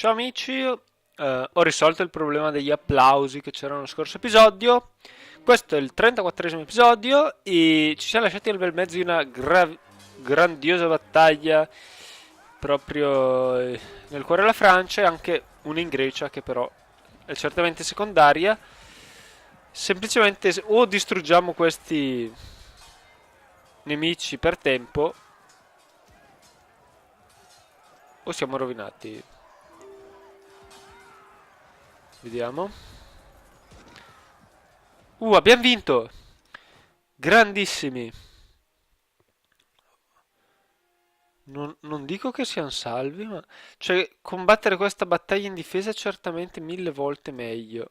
Ciao amici, ho risolto il problema degli applausi che c'era nello scorso episodio. Questo è il 34esimo episodio e ci siamo lasciati nel bel mezzo di una grandiosa battaglia proprio nel cuore della Francia e anche una in Grecia che però è certamente secondaria. Semplicemente o distruggiamo questi nemici per tempo o siamo rovinati. Vediamo. Abbiamo vinto! Grandissimi! Non dico che siano salvi, ma... Cioè, combattere questa battaglia in difesa è certamente mille volte meglio.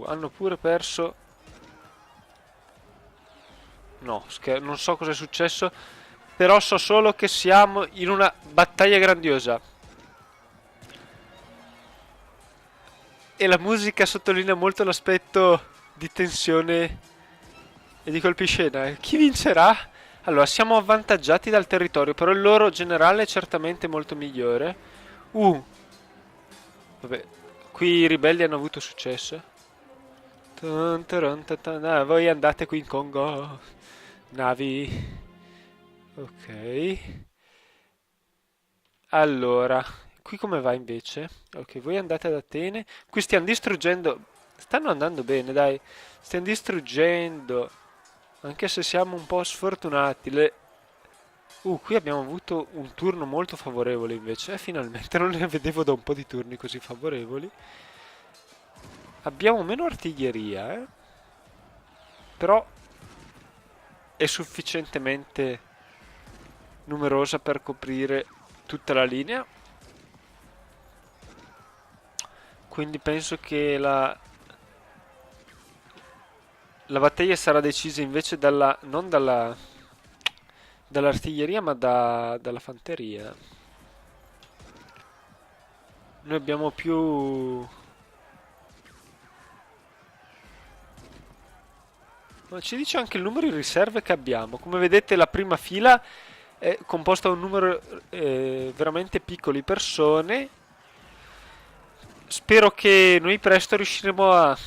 Hanno pure perso... No, non so cosa è successo, però so solo che siamo in una battaglia grandiosa. E la musica sottolinea molto l'aspetto di tensione e di colpiscena. Chi vincerà? Allora, siamo avvantaggiati dal territorio, però il loro generale è certamente molto migliore. Uh, vabbè, qui i ribelli hanno avuto successo. Voi andate qui in Congo. Navi. Ok. Allora, qui come va invece? Ok, voi andate ad Atene. Qui stiamo distruggendo. Stanno andando bene, dai. Stiamo distruggendo. Anche se siamo un po' sfortunati. Qui abbiamo avuto un turno molto favorevole invece. Finalmente non ne vedevo da un po' di turni così favorevoli. Abbiamo meno artiglieria, però è sufficientemente numerosa per coprire tutta la linea. Quindi penso che la battaglia sarà decisa invece non dall'artiglieria, ma dalla fanteria. Noi abbiamo più... Ma ci dice anche il numero di riserve che abbiamo. Come vedete la prima fila è composta da un numero veramente piccolo di persone. Spero che noi presto riusciremo a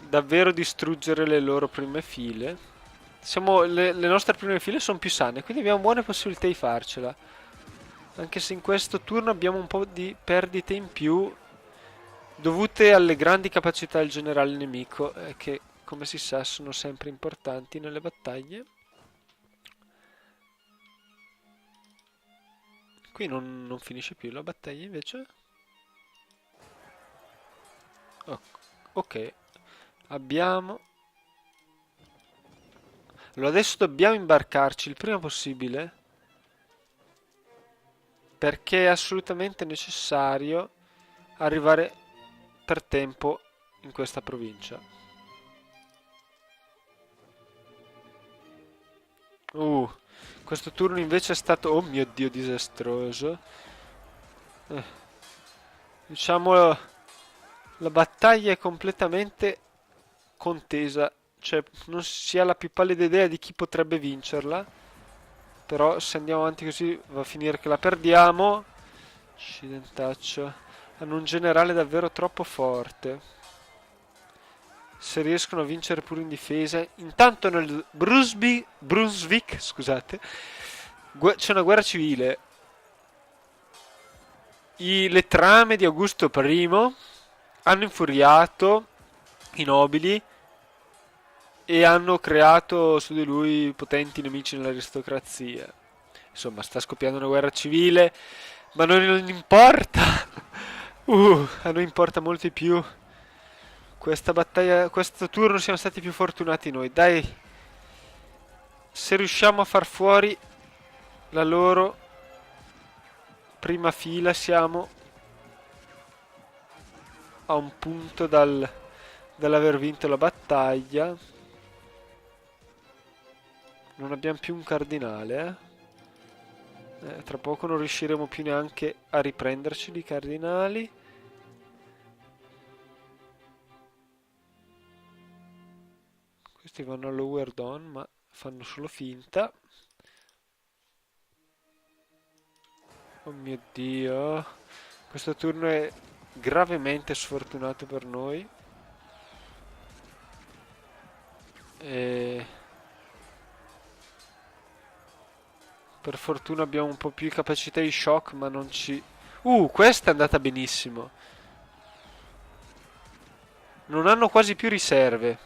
davvero distruggere le loro prime file. Le nostre prime file sono più sane, quindi abbiamo buone possibilità di farcela. Anche se in questo turno abbiamo un po' di perdite in più dovute alle grandi capacità del generale nemico, che come si sa sono sempre importanti nelle battaglie. Qui non finisce più la battaglia invece. Oh, ok, abbiamo... Allora adesso dobbiamo imbarcarci il prima possibile perché è assolutamente necessario arrivare per tempo in questa provincia. Uh, Questo turno invece è stato, oh mio Dio, disastroso. Eh, diciamo, la battaglia è completamente contesa, cioè non si ha la più pallida idea di chi potrebbe vincerla, però se andiamo avanti così va a finire che la perdiamo. Accidentaccio. Hanno un generale davvero troppo forte. Se riescono a vincere pure in difesa. Intanto nel Brunswick, scusate, c'è una guerra civile. Le trame di Augusto I hanno infuriato i nobili e hanno creato su di lui potenti nemici nell'aristocrazia. Insomma, sta scoppiando una guerra civile, ma non importa. A noi importa molto di più. Questa battaglia, questo turno siamo stati più fortunati noi. Dai, se riusciamo a far fuori la loro prima fila siamo a un punto dall'aver vinto la battaglia. Non abbiamo più un cardinale, tra poco non riusciremo più neanche a riprenderci di cardinali. Questi vanno a Lower Down, ma fanno solo finta. Oh mio Dio. Questo turno è gravemente sfortunato per noi. E per fortuna abbiamo un po' più di capacità di shock, ma non ci... questa è andata benissimo. Non hanno quasi più riserve.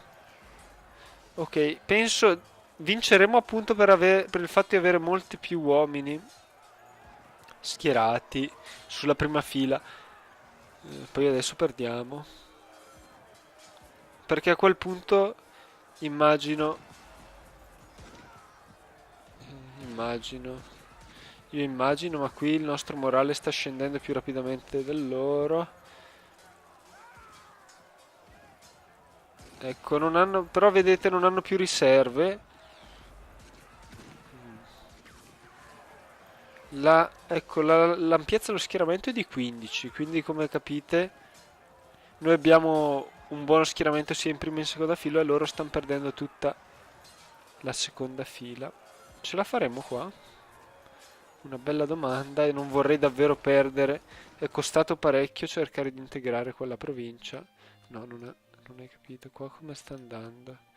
Ok, penso vinceremo appunto per il fatto di avere molti più uomini schierati sulla prima fila. Poi adesso perdiamo. Perché a quel punto immagino, immagino, io immagino, ma qui il nostro morale sta scendendo più rapidamente del loro. Ecco, non hanno, però vedete non hanno più riserve. Ecco, l'ampiezza dello schieramento è di 15, quindi come capite noi abbiamo un buono schieramento sia in prima che in seconda fila e loro stanno perdendo tutta la seconda fila. Ce la faremo qua? Una bella domanda e non vorrei davvero perdere. È costato parecchio cercare di integrare quella provincia. No, non hai capito qua come sta andando.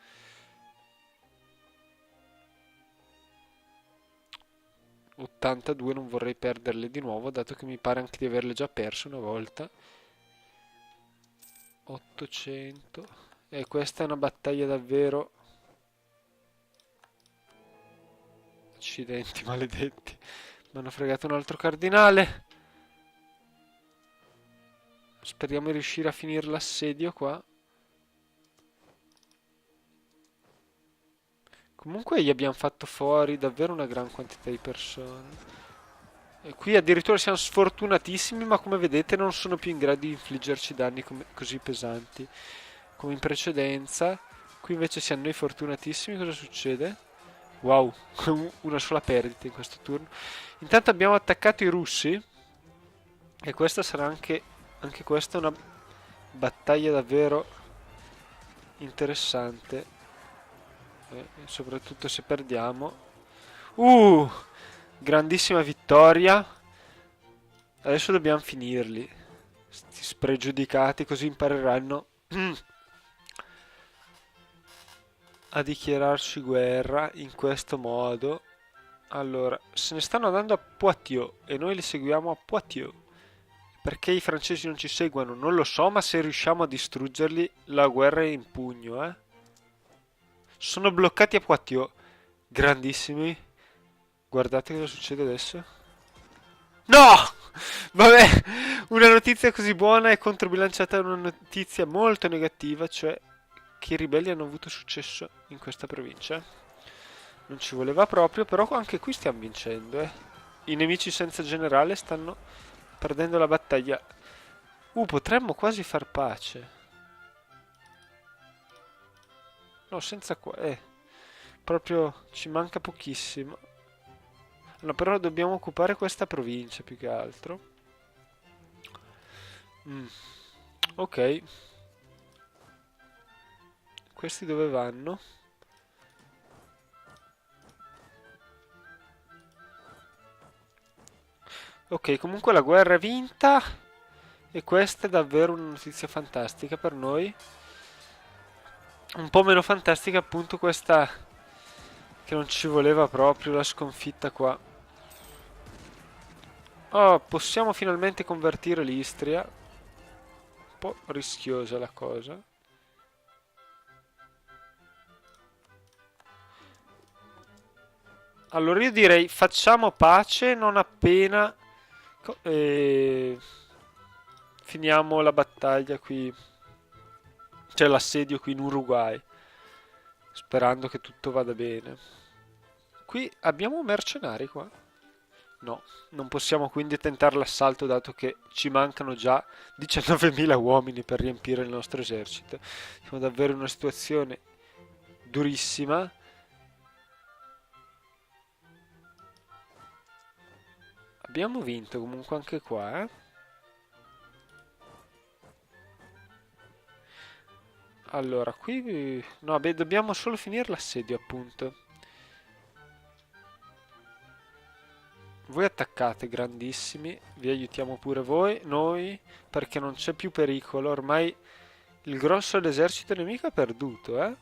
82 non vorrei perderle di nuovo, dato che mi pare anche di averle già perse una volta. 800. E questa è una battaglia davvero... Accidenti maledetti. Mi hanno fregato un altro cardinale. Speriamo di riuscire a finire l'assedio qua. Comunque gli abbiamo fatto fuori davvero una gran quantità di persone. E qui addirittura siamo sfortunatissimi, ma come vedete non sono più in grado di infliggerci danni così pesanti come in precedenza. Qui invece siamo noi fortunatissimi. Cosa succede? Wow, una sola perdita in questo turno. Intanto abbiamo attaccato i russi. E questa sarà anche questa una battaglia davvero interessante. Soprattutto se perdiamo. Uh! Grandissima vittoria. Adesso dobbiamo finirli. Sti spregiudicati, così impareranno a dichiararci guerra in questo modo. Allora, se ne stanno andando a Poitiers e noi li seguiamo a Poitiers. Perché i francesi non ci seguono? Non lo so, ma se riusciamo a distruggerli, la guerra è in pugno, eh. Sono bloccati a Poitiers. Grandissimi. Guardate cosa succede adesso. No! Vabbè, una notizia così buona è controbilanciata da una notizia molto negativa, cioè che i ribelli hanno avuto successo in questa provincia. Non ci voleva proprio, però anche qui stiamo vincendo, eh. I nemici senza generale stanno perdendo la battaglia. Potremmo quasi far pace. No, senza qua, proprio ci manca pochissimo. No, però dobbiamo occupare questa provincia più che altro. Ok. Questi dove vanno? Ok, comunque la guerra è vinta. E questa è davvero una notizia fantastica per noi. Un po' meno fantastica appunto questa che non ci voleva proprio la sconfitta qua. Oh, possiamo finalmente convertire l'Istria. Un po' rischiosa la cosa. Allora io direi facciamo pace non appena finiamo la battaglia qui, cioè l'assedio qui in Uruguay, sperando che tutto vada bene. Qui abbiamo mercenari qua? No, non possiamo quindi tentare l'assalto dato che ci mancano già 19.000 uomini per riempire il nostro esercito. Siamo davvero in una situazione durissima. Abbiamo vinto comunque anche qua, eh. Allora, qui... No, beh, dobbiamo solo finire l'assedio, appunto. Voi attaccate, grandissimi, vi aiutiamo pure voi, noi, perché non c'è più pericolo, ormai il grosso dell'esercito nemico è perduto, eh?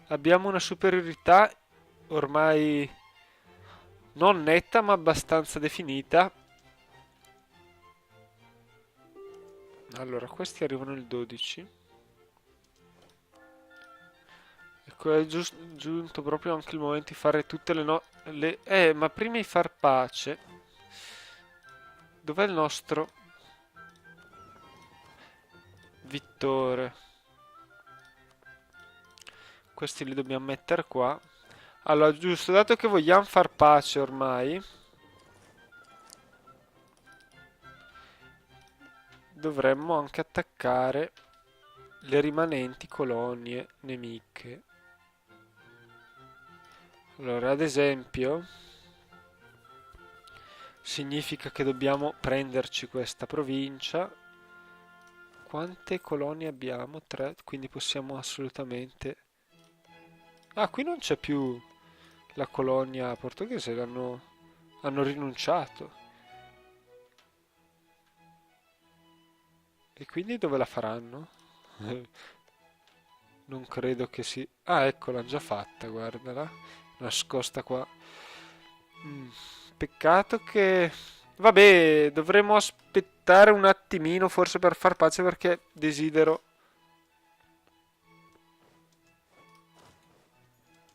Abbiamo una superiorità ormai non netta, ma abbastanza definita. Allora, questi arrivano il 12. Ecco, è giunto proprio anche il momento di fare tutte le no... ma prima di far pace... Dov'è il nostro Vittore? Questi li dobbiamo mettere qua. Allora, giusto, dato che vogliamo far pace ormai, dovremmo anche attaccare le rimanenti colonie nemiche. Allora, ad esempio, significa che dobbiamo prenderci questa provincia. Quante colonie abbiamo? 3, quindi possiamo assolutamente... Ah, qui non c'è più la colonia portoghese, hanno rinunciato. E quindi dove la faranno? Non credo che si... Ah, ecco, l'hanno già fatta, guardala. Nascosta qua. Mm, Peccato che... Vabbè, dovremmo aspettare un attimino forse per far pace perché desidero...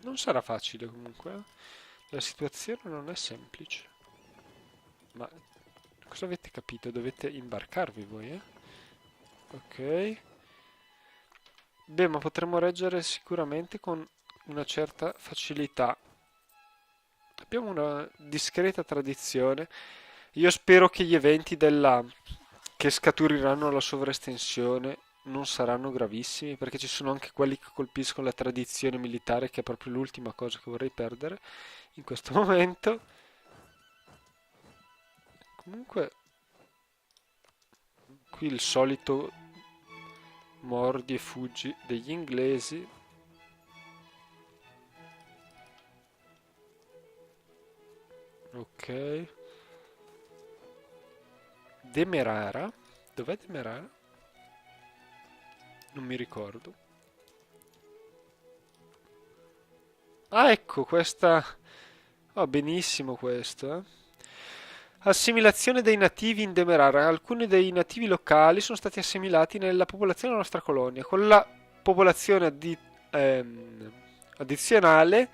Non sarà facile comunque. La situazione non è semplice. Ma cosa avete capito? Dovete imbarcarvi voi, eh? Ok. Beh, ma potremmo reggere sicuramente con una certa facilità. Abbiamo una discreta tradizione. Io spero che gli eventi che scaturiranno la sovraestensione non saranno gravissimi, perché ci sono anche quelli che colpiscono la tradizione militare, che è proprio l'ultima cosa che vorrei perdere in questo momento. Comunque, qui il solito mordi e fuggi degli inglesi. Ok. Demerara. Dov'è Demerara? Non mi ricordo. Ah, ecco, questa... Oh, benissimo questo, eh. Assimilazione dei nativi in Demerara. Alcuni dei nativi locali sono stati assimilati nella popolazione della nostra colonia. Con la popolazione addizionale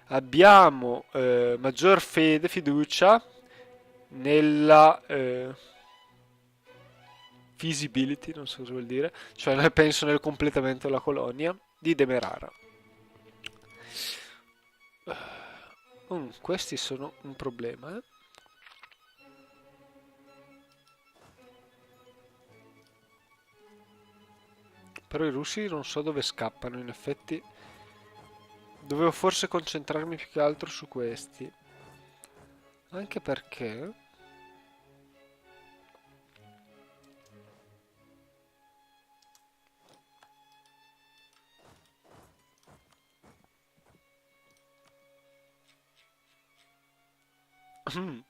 abbiamo maggior fede, fiducia nella feasibility, non so cosa vuol dire, cioè penso nel completamento della colonia di Demerara. Questi sono un problema, eh. Però i russi non so dove scappano, in effetti dovevo forse concentrarmi più che altro su questi. Anche perché...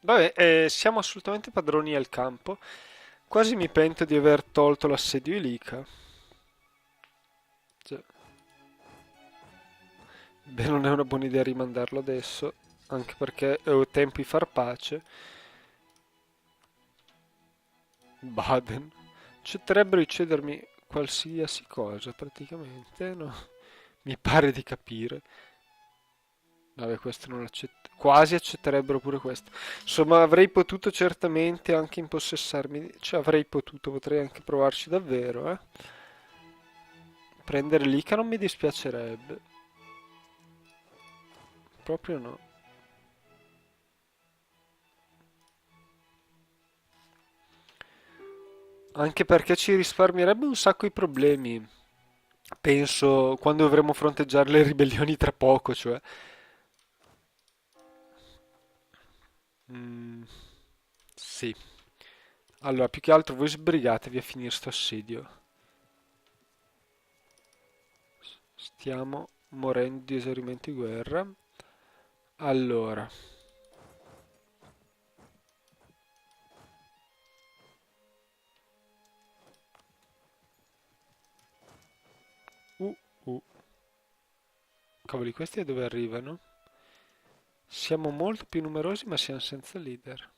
Vabbè, siamo assolutamente padroni al campo. Quasi mi pento di aver tolto l'assedio Ilica. Cioè, beh, non è una buona idea rimandarlo adesso, anche perché ho tempo di far pace. Baden. Accetterebbero di cedermi qualsiasi cosa, praticamente, no? Mi pare di capire. Vabbè, questo non l'accetto. Quasi accetterebbero pure questo. Insomma, avrei potuto certamente anche impossessarmi. Cioè, avrei potuto, potrei anche provarci davvero, eh. Prendere l'Ica non mi dispiacerebbe. Proprio no. Anche perché ci risparmierebbe un sacco di problemi. Penso quando dovremo fronteggiare le ribellioni tra poco, cioè. Mm, sì. Allora, più che altro voi sbrigatevi a finire sto assedio. Stiamo morendo di esaurimento di guerra. Allora, Uh, cavoli, questi da dove arrivano? Siamo molto più numerosi, ma siamo senza leader.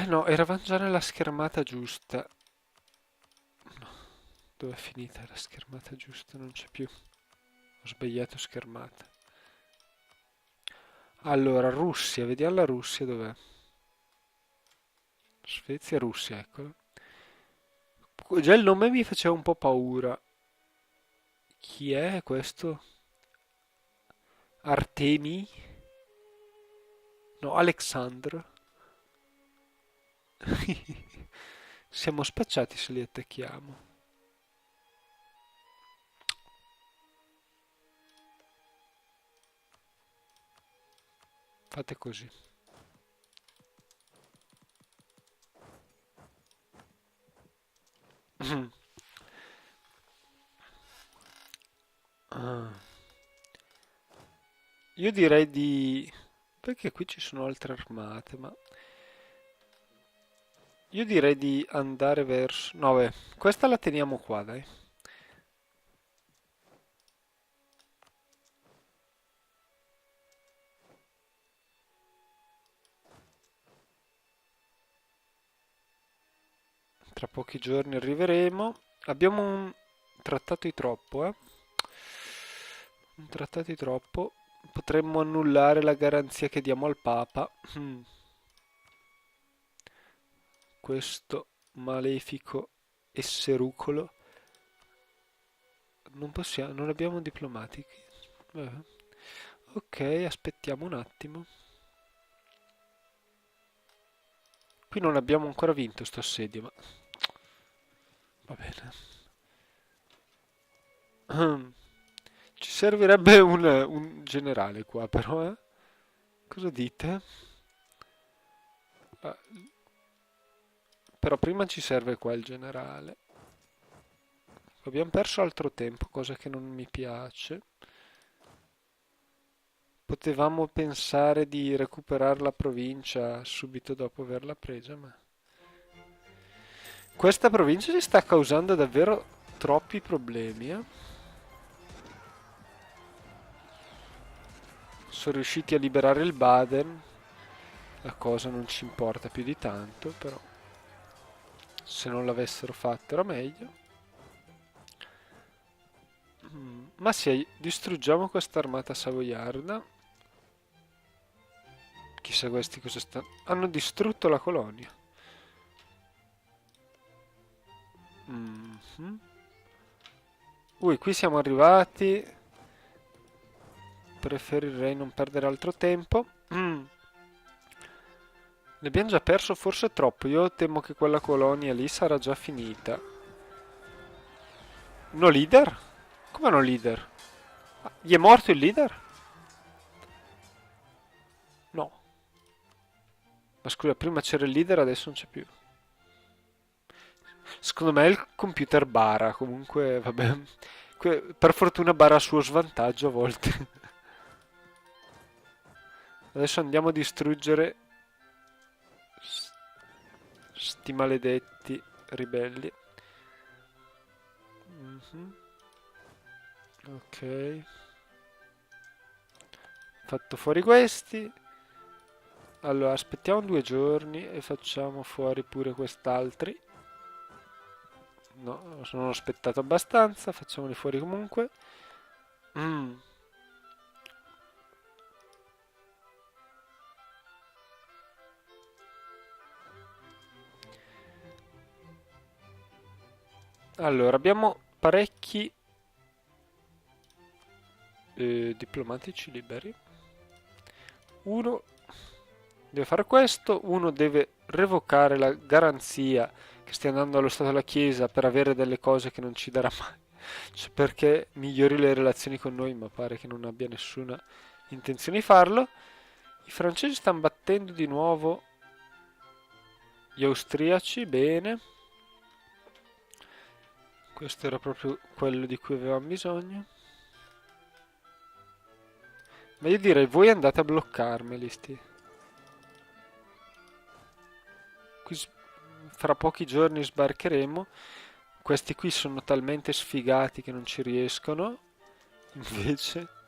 No, eravamo già nella schermata giusta. No, dove è finita la schermata giusta? Non c'è più. Ho sbagliato schermata. Allora, Russia, vediamo la Russia dov'è. Svezia, Russia, eccola. Già il nome mi faceva un po' paura. Chi è questo? Artemi? No, Alexandra. Siamo spacciati se li attacchiamo. Fate così. Ah. Io direi di... Perché qui ci sono altre armate, ma... Io direi di andare verso... No, beh, questa la teniamo qua, dai. Tra pochi giorni arriveremo. Abbiamo un trattato di troppo, eh? Un trattato di troppo. Potremmo annullare la garanzia che diamo al Papa. Questo malefico esserucolo. Non possiamo, non abbiamo diplomatici. Ok, aspettiamo un attimo. Qui non abbiamo ancora vinto sto assedio, ma va bene. Ci servirebbe un generale qua, però, eh? Cosa dite? Ah, però prima ci serve qua il generale. Abbiamo perso altro tempo, cosa che non mi piace. Potevamo pensare di recuperare la provincia subito dopo averla presa, ma... Questa provincia ci sta causando davvero troppi problemi, eh? Sono riusciti a liberare il Baden, la cosa non ci importa più di tanto, però se non l'avessero fatto era meglio. Ma sì, distruggiamo questa armata savoiarda. Chissà questi cosa stanno... Hanno distrutto la colonia. Mhm. Ui, qui siamo arrivati. Preferirei non perdere altro tempo. Ne abbiamo già perso forse troppo. Io temo che quella colonia lì sarà già finita. No leader? Come no leader? Ah, gli è morto il leader? No. Ma scusa, prima c'era il leader, adesso non c'è più. Secondo me il computer bara, comunque, vabbè. Per fortuna bara a suo svantaggio a volte. Adesso andiamo a distruggere sti maledetti ribelli. Mhm. Ok. Fatto fuori questi. Allora, aspettiamo 2 giorni e facciamo fuori pure quest'altri. No, non ho aspettato abbastanza, facciamoli fuori comunque. Mm. Allora, abbiamo parecchi diplomatici liberi. Uno deve fare questo, uno deve revocare la garanzia che stia andando allo Stato e alla Chiesa per avere delle cose che non ci darà mai. Cioè, perché migliori le relazioni con noi, ma pare che non abbia nessuna intenzione di farlo. I francesi stanno battendo di nuovo gli austriaci, bene. Questo era proprio quello di cui avevamo bisogno. Ma io direi, voi andate a bloccarmeli, sti. Qui fra pochi giorni sbarcheremo. Questi qui sono talmente sfigati che non ci riescono. Invece...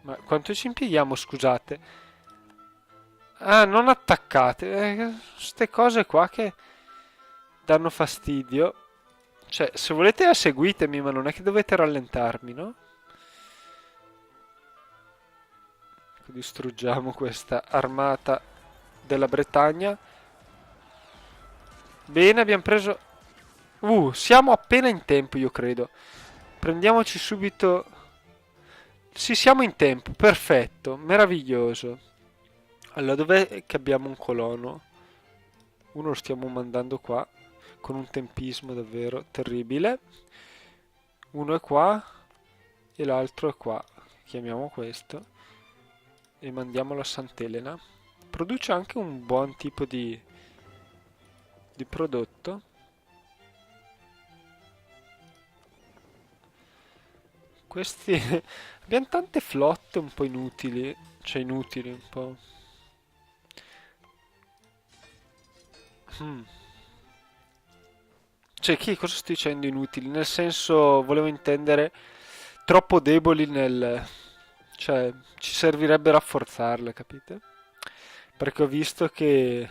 Ma quanto ci impieghiamo, scusate? Ah, non attaccate. Ste cose qua che danno fastidio. Cioè, se volete seguitemi, ma non è che dovete rallentarmi, no? Ecco, distruggiamo questa armata della Bretagna. Bene, abbiamo preso... siamo appena in tempo, io credo. Prendiamoci subito... Sì, siamo in tempo, perfetto, meraviglioso. Allora, dov'è che abbiamo un colono? Uno lo stiamo mandando qua, con un tempismo davvero terribile. Uno è qua e l'altro è qua. Chiamiamo questo e mandiamolo a Sant'Elena. Produce anche un buon tipo di prodotto. Questi... abbiamo tante flotte un po' inutili. Cioè inutili un po'. Hmm. Cioè, che cosa sto dicendo inutili? Nel senso, volevo intendere troppo deboli nel... Cioè, ci servirebbe rafforzarle, capite? Perché ho visto che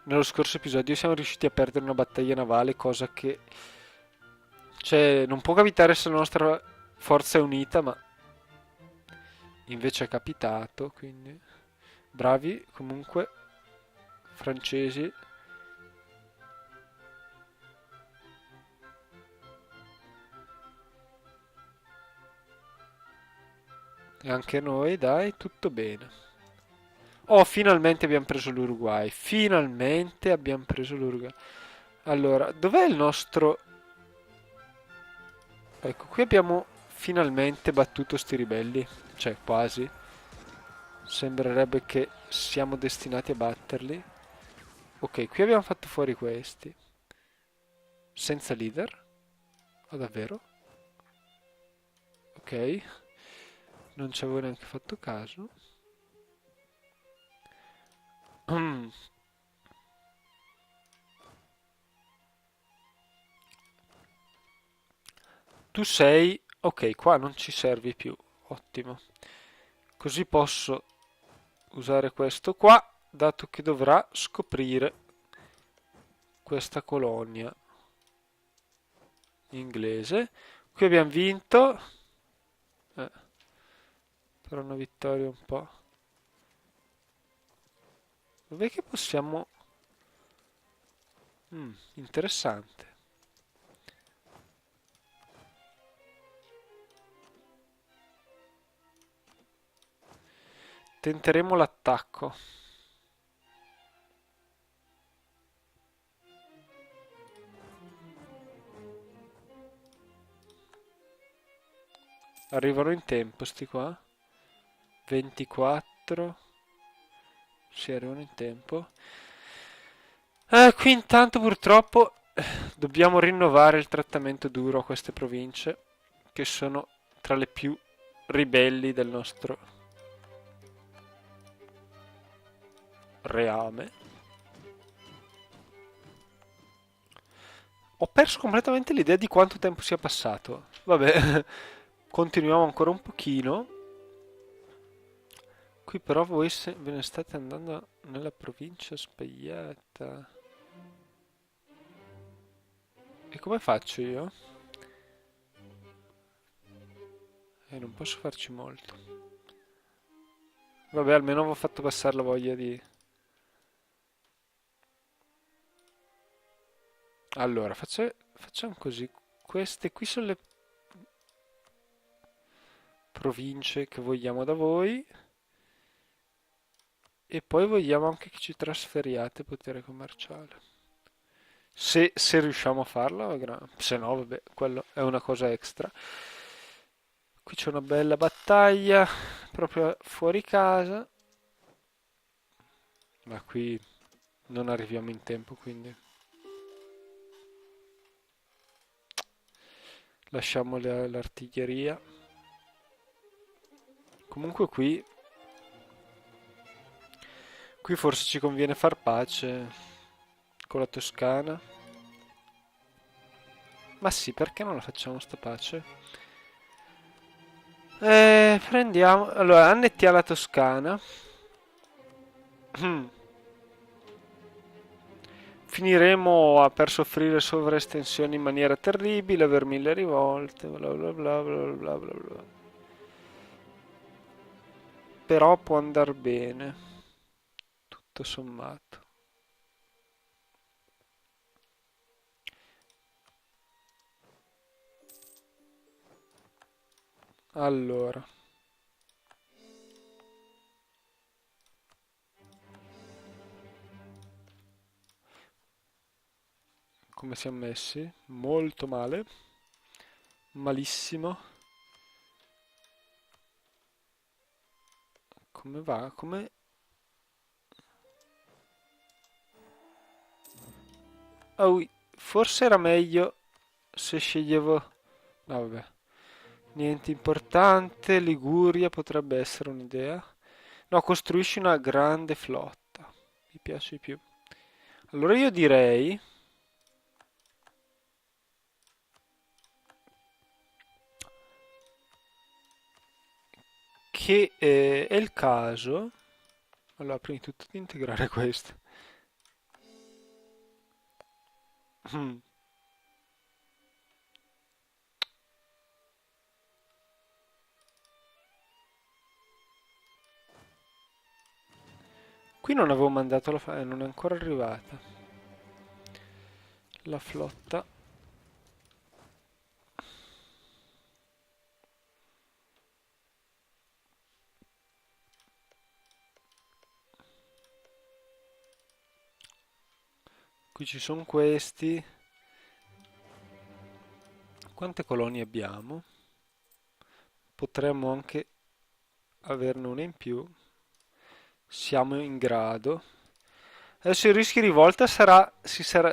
nello scorso episodio siamo riusciti a perdere una battaglia navale, cosa che... Cioè, non può capitare se la nostra forza è unita, ma invece è capitato, quindi... Bravi, comunque, francesi. E anche noi, dai, tutto bene. Oh, finalmente abbiamo preso l'Uruguay. Finalmente abbiamo preso l'Uruguay. Allora, dov'è il nostro... Ecco, qui abbiamo finalmente battuto sti ribelli. Cioè, quasi. Sembrerebbe che siamo destinati a batterli. Ok, qui abbiamo fatto fuori questi. Senza leader. Ah, davvero? Ok. Non ci avevo neanche fatto caso. Tu sei... Ok, qua non ci servi più. Ottimo. Così posso usare questo qua, dato che dovrà scoprire questa colonia inglese. Qui abbiamo vinto, eh, per una vittoria un po'. Dov'è che possiamo... interessante. Tenteremo l'attacco. Arrivano in tempo sti qua. 24. Si arrivano in tempo. Qui intanto purtroppo dobbiamo rinnovare il trattamento duro a queste province che sono tra le più ribelli del nostro reame. Ho perso completamente l'idea di quanto tempo sia passato. Vabbè, continuiamo ancora un pochino. Qui però voi ve ne state andando nella provincia sbagliata. E come faccio io? Non posso farci molto. Vabbè, almeno avevo fatto passare la voglia di... Allora, facciamo così. Queste qui sono le province che vogliamo da voi. E poi vogliamo anche che ci trasferiate potere commerciale. Se riusciamo a farlo, se no, vabbè, quello è una cosa extra. Qui c'è una bella battaglia, proprio fuori casa. Ma qui non arriviamo in tempo, quindi. lasciamo l'artiglieria. Comunque qui forse ci conviene far pace con la Toscana. Ma sì, perché non la facciamo sta pace? Prendiamo... Allora, annettiamo la Toscana. Finiremo per soffrire sovraestensioni in maniera terribile, aver 1000 rivolte, bla bla bla bla bla bla bla. Però può andare bene, tutto sommato. Allora, come siamo messi? Molto male, malissimo. Come va? Come... Oh, forse era meglio se sceglievo... No, vabbè. Niente importante, Liguria potrebbe essere un'idea. No, costruisci una grande flotta. Mi piace di più. Allora io direi che è il caso... Allora, prima di tutto di integrare questo. Mm. Qui non avevo mandato non è ancora arrivata. La flotta. Qui ci sono questi. Quante colonie abbiamo? Potremmo anche averne una in più. Siamo in grado. Adesso il rischio di rivolta sarà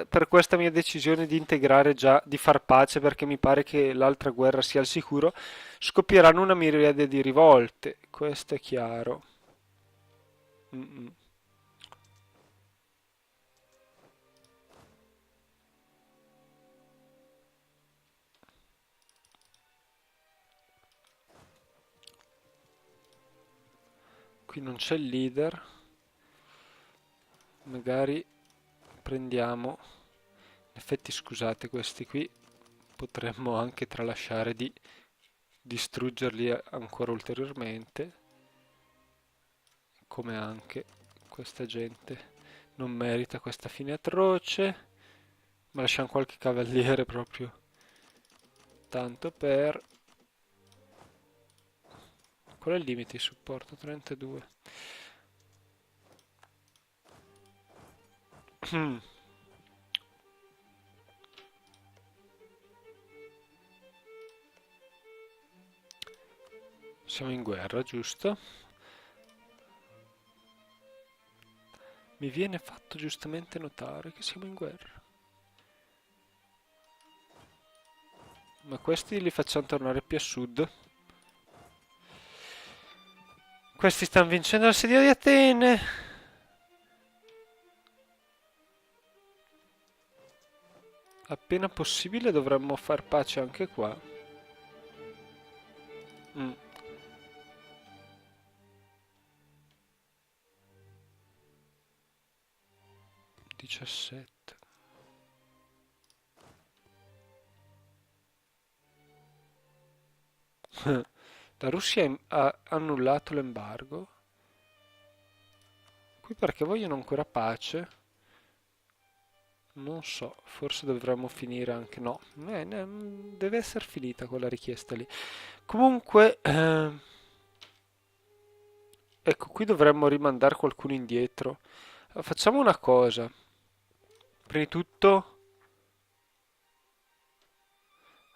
per questa mia decisione di integrare già, di far pace, perché mi pare che l'altra guerra sia al sicuro, scoppieranno una miriade di rivolte. Questo è chiaro. Mm-mm. Qui non c'è il leader. Magari prendiamo... In effetti, scusate, questi qui potremmo anche tralasciare di distruggerli ancora ulteriormente, come anche questa gente non merita questa fine atroce, ma lasciamo qualche cavaliere proprio tanto per... Qual è il limite di supporto? 32. Siamo in guerra, giusto? Mi viene fatto giustamente notare che siamo in guerra. Ma questi li facciamo tornare più a sud. Questi stanno vincendo l'assedio di Atene. Appena possibile dovremmo far pace anche qua. Mm. 17. La Russia ha annullato l'embargo. Qui perché vogliono ancora pace? Non so, forse dovremmo finire anche... No, deve essere finita quella richiesta lì. Comunque, ecco, qui dovremmo rimandare qualcuno indietro. Facciamo una cosa. Prima di tutto,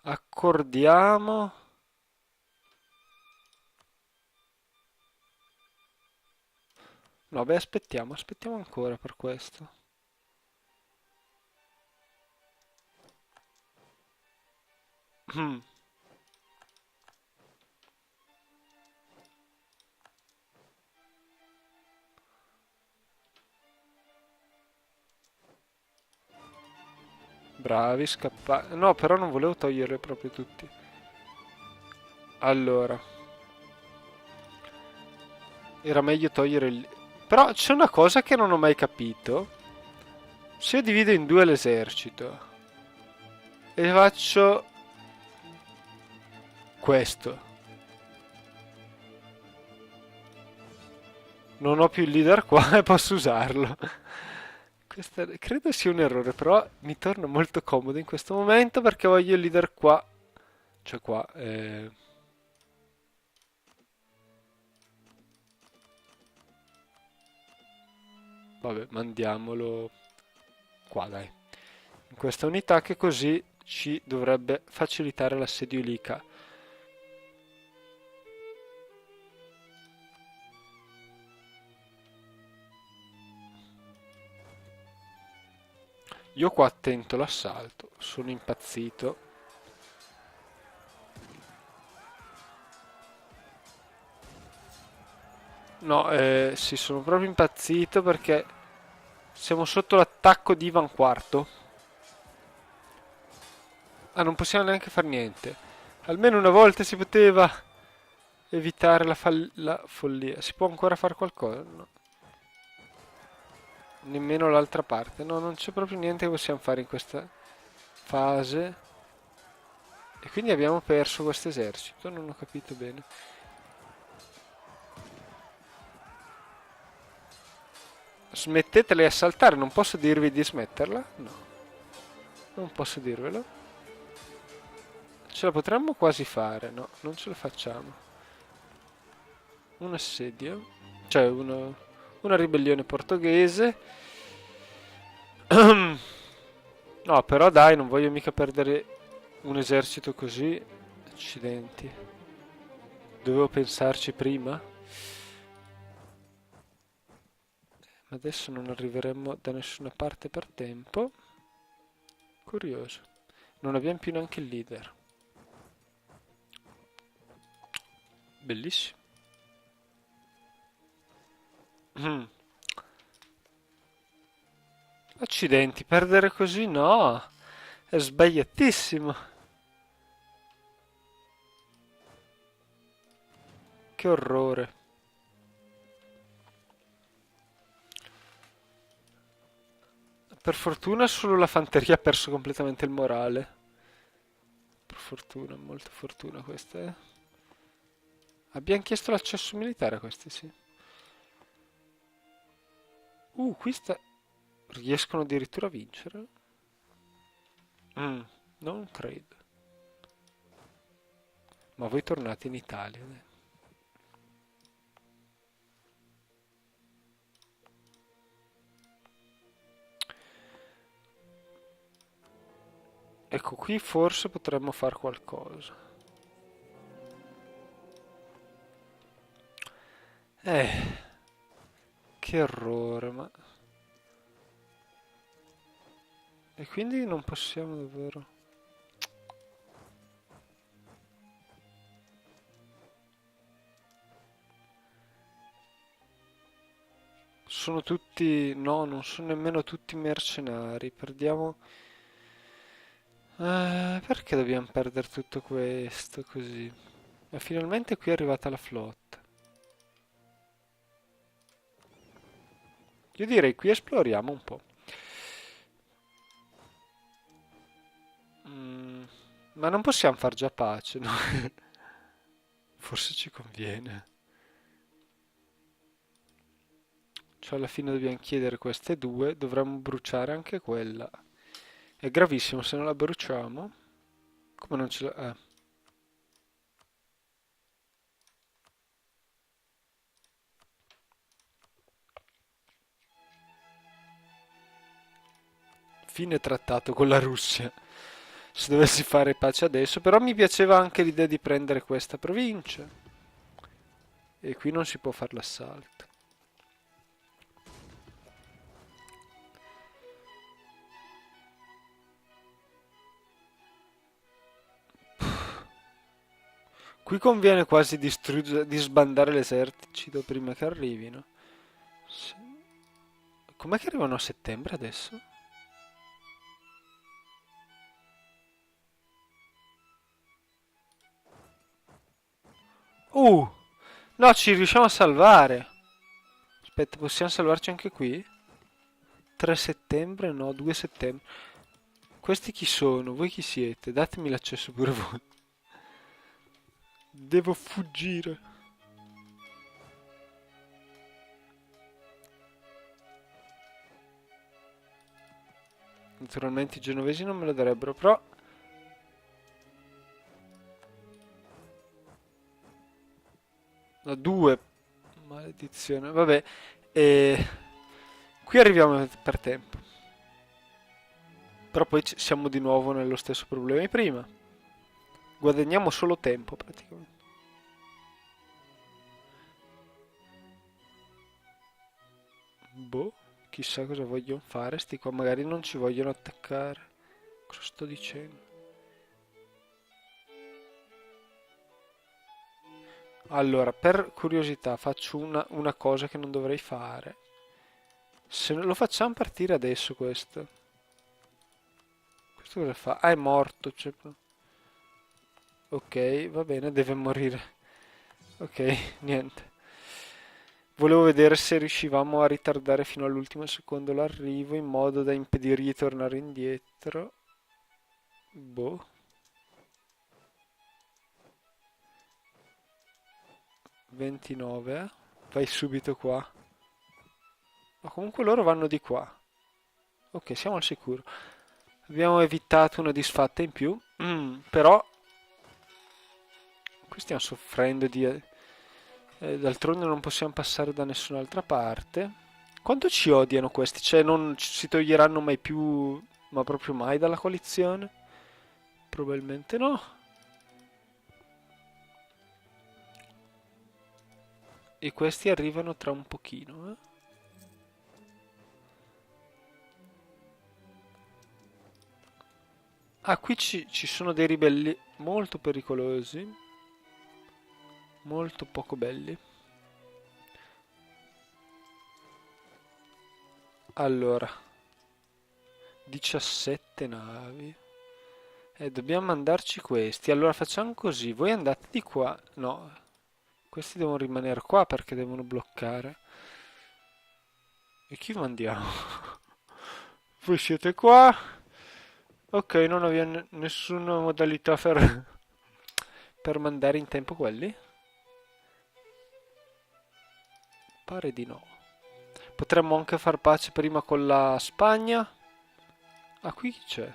accordiamo... No, beh, aspettiamo ancora per questo. Bravi, scappare. No, però non volevo toglierle proprio tutti. Allora, era meglio togliere il... Però c'è una cosa che non ho mai capito. Se io divido in due l'esercito e faccio questo, non ho più il leader qua e posso usarlo. Questo credo sia un errore, però mi torna molto comodo in questo momento perché voglio il leader qua. Cioè qua. Vabbè, mandiamolo qua, dai. In questa unità che così ci dovrebbe facilitare l'assedio Ilica. Io qua attento l'assalto, sono impazzito. No, sì, sono proprio impazzito perché siamo sotto l'attacco di Ivan IV. Ah, non possiamo neanche fare niente. Almeno una volta si poteva evitare la follia. Si può ancora fare qualcosa? No. Nemmeno l'altra parte. No, non c'è proprio niente che possiamo fare in questa fase. E quindi abbiamo perso questo esercito. Non ho capito bene. Smettetele di assaltare. Non posso dirvi di smetterla? No. Non posso dirvelo. Ce la potremmo quasi fare. No, non ce la facciamo. Un assedio. Cioè una ribellione portoghese. No, però dai, non voglio mica perdere un esercito così. Accidenti. Dovevo pensarci prima. Ma adesso non arriveremo da nessuna parte per tempo. Curioso. Non abbiamo più neanche il leader. Bellissimo. Mm. Accidenti, perdere così no. È sbagliatissimo. Che orrore. Per fortuna solo la fanteria ha perso completamente il morale. Per fortuna, molta fortuna questa, eh. Abbiamo chiesto l'accesso militare a questi, sì. Qui riescono addirittura a vincere? Non credo. Ma voi tornate in Italia, dai. Ecco, qui forse potremmo fare qualcosa. Eh, che errore, ma... E quindi non possiamo davvero... Sono tutti... No, non sono nemmeno tutti mercenari. Perdiamo... perché dobbiamo perdere tutto questo così? Ma finalmente qui è arrivata la flotta. Io direi qui esploriamo un po'. Mm, ma non possiamo far già pace, no? Forse ci conviene. Cioè alla fine dobbiamo chiedere queste due, dovremmo bruciare anche quella. È gravissimo se non la bruciamo. Come non ce la... Fine trattato con la Russia. Se dovessi fare pace adesso, però mi piaceva anche l'idea di prendere questa provincia. E qui non si può fare l'assalto. Qui conviene quasi di sbandare l'esercito prima che arrivino. Com'è che arrivano a settembre adesso? No, ci riusciamo a salvare. Aspetta, possiamo salvarci anche qui? 3 settembre? No, 2 settembre. Questi chi sono? Voi chi siete? Datemi l'accesso pure voi. Devo fuggire. Naturalmente i genovesi non me lo darebbero, però... No, 2. Maledizione. Vabbè. Qui arriviamo per tempo. Però poi siamo di nuovo nello stesso problema di prima. Guadagniamo solo tempo praticamente. Boh, chissà cosa vogliono fare. Sti qua magari non ci vogliono attaccare. Cosa sto dicendo? Allora, per curiosità faccio una cosa che non dovrei fare. Se lo facciamo partire adesso questo. Questo cosa fa? Ah, è morto. Cioè... Ok, va bene, deve morire. Ok, niente. Volevo vedere se riuscivamo a ritardare fino all'ultimo secondo l'arrivo in modo da impedirgli di tornare indietro. Boh. Ventinove. Vai subito qua. Ma comunque loro vanno di qua. Ok, siamo al sicuro. Abbiamo evitato una disfatta in più. Però qui stiamo soffrendo di... d'altronde non possiamo passare da nessun'altra parte. Quanto ci odiano questi? Cioè non si toglieranno mai più, ma proprio mai dalla coalizione? Probabilmente no. E questi arrivano tra un pochino, eh. Ah, qui ci sono dei ribelli molto pericolosi, molto poco belli. Allora, 17 navi. Dobbiamo mandarci questi. Allora facciamo così, voi andate di qua. No, questi devono rimanere qua perché devono bloccare. E chi mandiamo? Voi siete qua. Ok, non abbiamo nessuna modalità per mandare in tempo quelli? Pare di no. Potremmo anche far pace prima con la Spagna. Ah, qui chi c'è?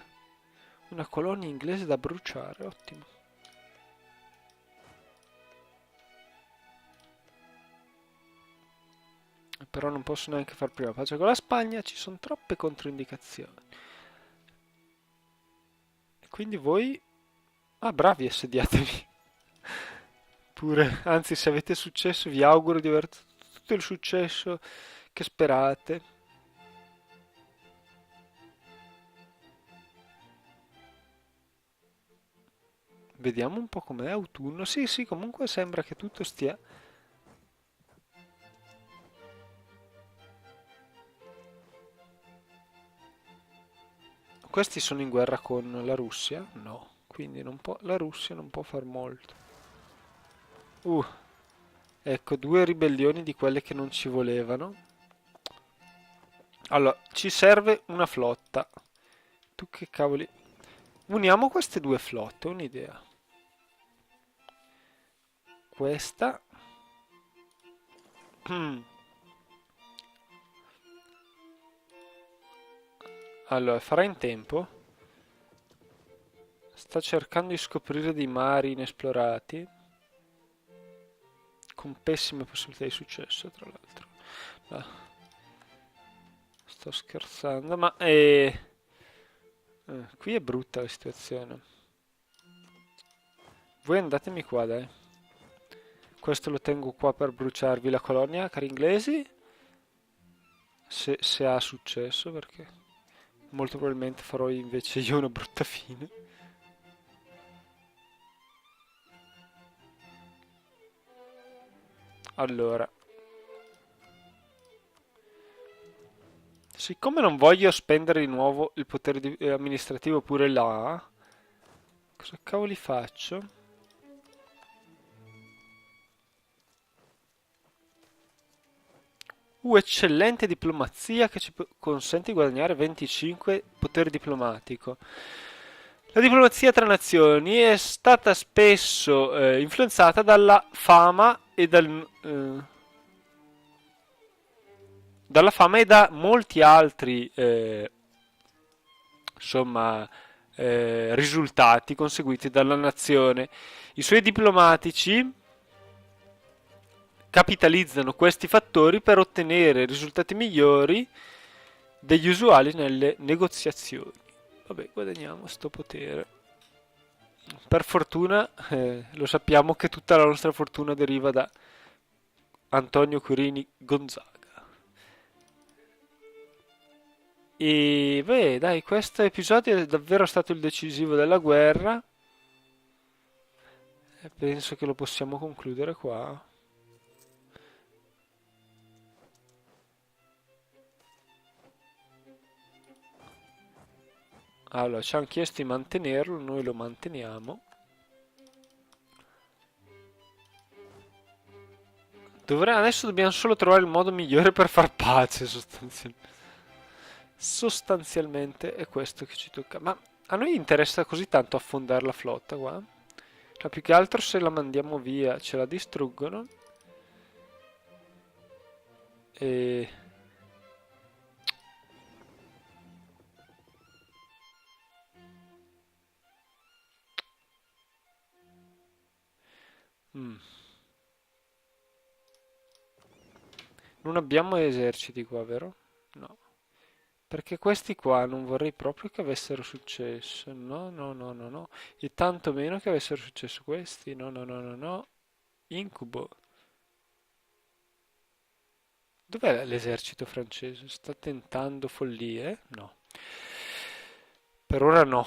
Una colonia inglese da bruciare, ottimo. Però non posso neanche far prima pace con la Spagna, ci sono troppe controindicazioni. Quindi voi... Ah, bravi, assediatevi. Pure, anzi, se avete successo, vi auguro di aver tutto il successo che sperate. Vediamo un po' com'è autunno. Sì, sì, comunque sembra che tutto stia... Questi sono in guerra con la Russia? No, quindi la Russia non può far molto. Uh, ecco, 2 ribellioni di quelle che non ci volevano. Allora, ci serve una flotta. Tu che cavoli... Uniamo queste 2 flotte, ho un'idea. Questa... Allora, farà in tempo. Sta cercando di scoprire dei mari inesplorati. Con pessime possibilità di successo, tra l'altro. No, sto scherzando, ma qui è brutta la situazione. Voi andatemi qua, dai. Questo lo tengo qua per bruciarvi la colonia, cari inglesi. Se ha successo, perché molto probabilmente farò invece io una brutta fine. Allora, siccome non voglio spendere di nuovo il potere amministrativo pure là, cosa cavoli faccio? Eccellente diplomazia che ci consente di guadagnare 25 potere diplomatico. La diplomazia tra nazioni è stata spesso influenzata dalla fama e da molti altri insomma, risultati conseguiti dalla nazione. I suoi diplomatici capitalizzano questi fattori per ottenere risultati migliori degli usuali nelle negoziazioni. Vabbè, guadagniamo sto potere. Per fortuna, lo sappiamo che tutta la nostra fortuna deriva da Antonio Curini Gonzaga. E beh, dai, questo episodio è davvero stato il decisivo della guerra. E penso che lo possiamo concludere qua. Allora, ci hanno chiesto di mantenerlo, noi lo manteniamo. Adesso dobbiamo solo trovare il modo migliore per far pace, sostanzialmente. Sostanzialmente è questo che ci tocca. Ma a noi interessa così tanto affondare la flotta qua? Cioè, più che altro se la mandiamo via ce la distruggono. E... Mm. Non abbiamo eserciti qua, vero? No. Perché questi qua non vorrei proprio che avessero successo. No, no, no, no, no. E tanto meno che avessero successo questi. No, no, no, no, no. Incubo. Dov'è l'esercito francese? Sta tentando follie? No. Per ora no.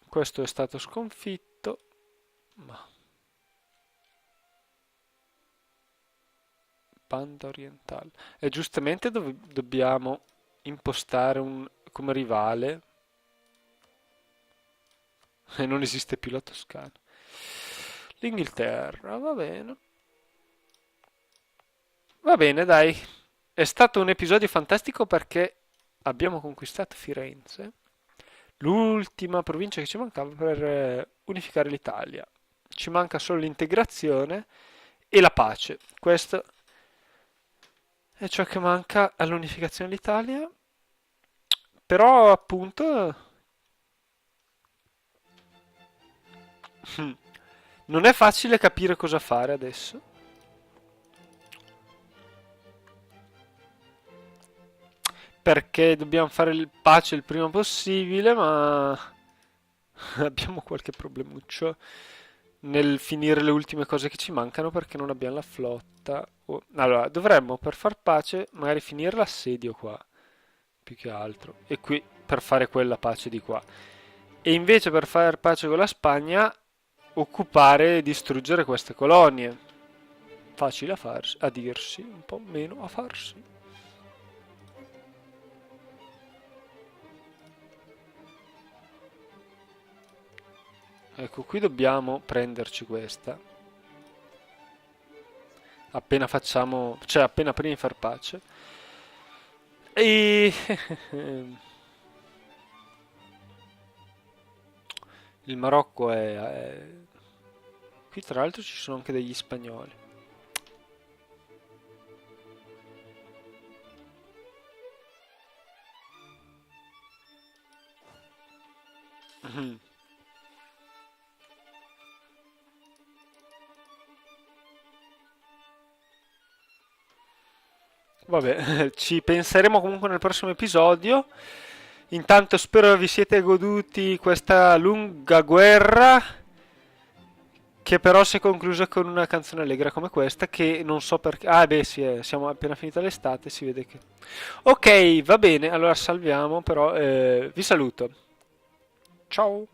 Questo è stato sconfitto. Ma... Banda orientale. E giustamente dobbiamo impostare come rivale. E non esiste più la Toscana. L'Inghilterra, va bene. Va bene, dai. È stato un episodio fantastico perché abbiamo conquistato Firenze, l'ultima provincia che ci mancava per unificare l'Italia. Ci manca solo l'integrazione e la pace. Questo è ciò che manca all'unificazione dell'Italia. Però, appunto, non è facile capire cosa fare adesso. Perché dobbiamo fare il pace il prima possibile, ma abbiamo qualche problemuccio nel finire le ultime cose che ci mancano perché non abbiamo la flotta. Allora, dovremmo per far pace magari finire l'assedio qua, più che altro, e qui per fare quella pace di qua. E invece per fare pace con la Spagna, occupare e distruggere queste colonie. Facile a farsi, a dirsi, un po' meno a farsi. Ecco, qui dobbiamo prenderci questa. Appena facciamo, cioè appena prima di far pace. E il Marocco qui tra l'altro ci sono anche degli spagnoli. Mhm. Vabbè, ci penseremo comunque nel prossimo episodio. Intanto spero vi siete goduti questa lunga guerra, che però si è conclusa con una canzone allegra come questa, che non so perché... Ah, beh, sì, siamo appena finita l'estate, si vede che... Ok, va bene, allora salviamo, però vi saluto. Ciao!